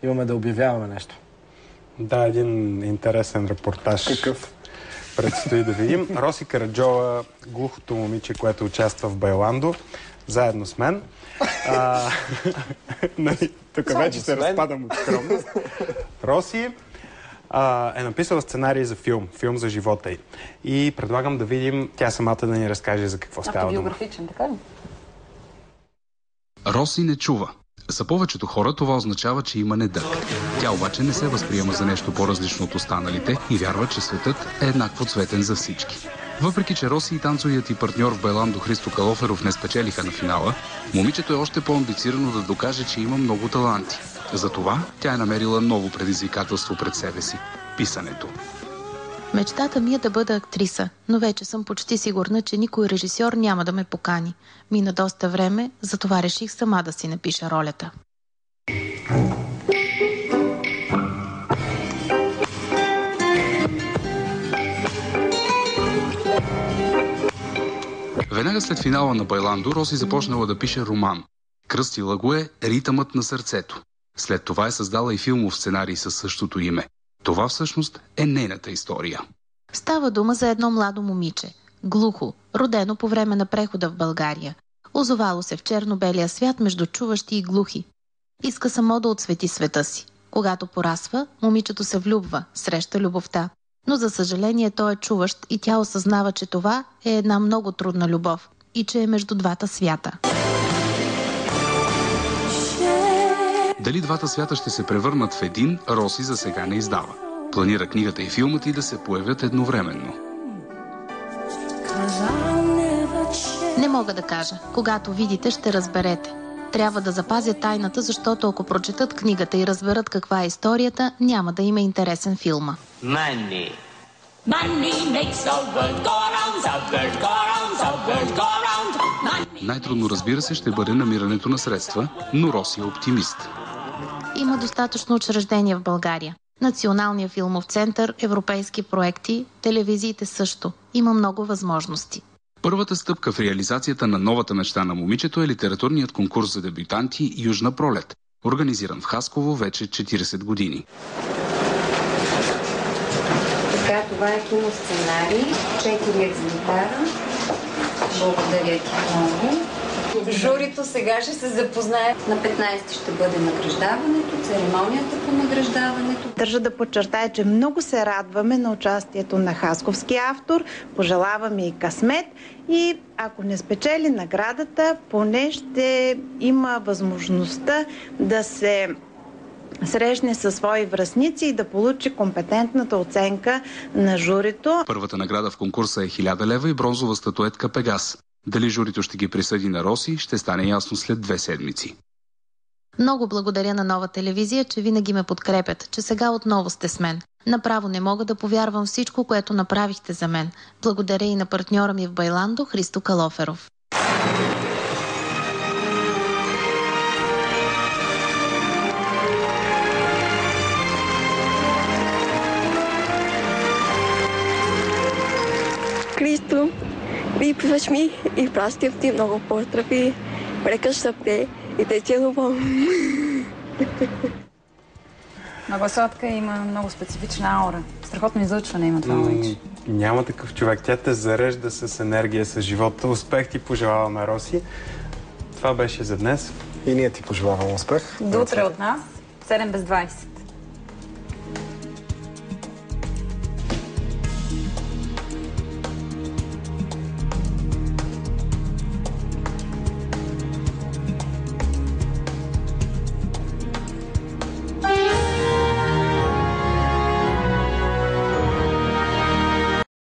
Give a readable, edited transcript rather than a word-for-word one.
имаме да обявяваме нещо. Да, един интересен репортаж. Какъв? Предстои да видим. Роси Караджова, глухото момиче, което участва в Байландо, заедно с мен. Тук вече се разпадам от скромност. Роси е написала сценарий за филм за живота й. И предлагам да видим тя самата да ни разкаже за какво става дума. Автобиографичен, така ли? Роси не чува. За повечето хора това означава, че има недъг. Тя обаче не се възприема за нещо по-различно от останалите и вярва, че светът е еднакво цветен за всички. Въпреки че Роси и танцовият и партньор в Байландо Христо Калоферов не спечелиха на финала, момичето е още по-амбицирано да докаже, че има много таланти. Затова тя е намерила ново предизвикателство пред себе си – писането. Мечтата ми е да бъда актриса, но вече съм почти сигурна, че никой режисьор няма да ме покани. Мина доста време, затова реших сама да си напиша ролята. Веднага след финала на Байландо, Роси започнала да пише роман. Кръстила го е "Ритъмът на сърцето". След това е създала и филмов сценарий със същото име. Това всъщност е нейната история. Става дума за едно младо момиче, глухо, родено по време на прехода в България. Озовало се в черно-белия свят между чуващи и глухи. Иска само да отсвети света си. Когато порасва, момичето се влюбва, среща любовта. Но за съжаление той е чуващ и тя осъзнава, че това е една много трудна любов и че е между двата свята. Дали двата свята ще се превърнат в един, Роси за сега не издава. Планира книгата и филмът й да се появят едновременно. Не мога да кажа. Когато видите, ще разберете. Трябва да запазя тайната, защото ако прочетат книгата и разберат каква е историята, няма да им е интересен филма. Money. Money makes the world go round, the world go round, the world go round. Най-трудно, разбира се, ще бъде намирането на средства, но Роси е оптимист. Има достатъчно учреждения в България. Националния филмов център, европейски проекти, телевизиите също. Има много възможности. Първата стъпка в реализацията на новата мечта на момичето е литературният конкурс за дебютанти "Южна пролет", организиран в Хасково вече 40 години. Така, това е киносценарий, 4 екземпляра. Благодаря ти много. Журито сега ще се запознае. На 15 ще бъде награждаването, церемонията по награждаването. Държа да подчертая, че много се радваме на участието на хасковски автор. Пожелаваме и късмет и ако не спечели наградата, поне ще има възможността да се срещне със свои връстници и да получи компетентната оценка на журито. Първата награда в конкурса е 1000 лева и бронзова статуетка "Пегас". Дали журито ще ги присъди на Роси, ще стане ясно след 2 седмици. Много благодаря на Нова телевизия, че винаги ме подкрепят, че сега отново сте с мен. Направо не мога да повярвам всичко, което направихте за мен. Благодаря и на партньора ми в Байландо, Христо Калоферов. Христо, липсваш ми и пращам ти много поздрави. Прекъщам те и те целувам. На гласотка има много специфична аура. Страхотно излъчване има това момиче. Няма такъв човек. Тя те зарежда с енергия, с живота. Успех ти пожелаваме, Роси. Това беше за днес. И ние ти пожелаваме успех. До утре от нас, 7 без 20.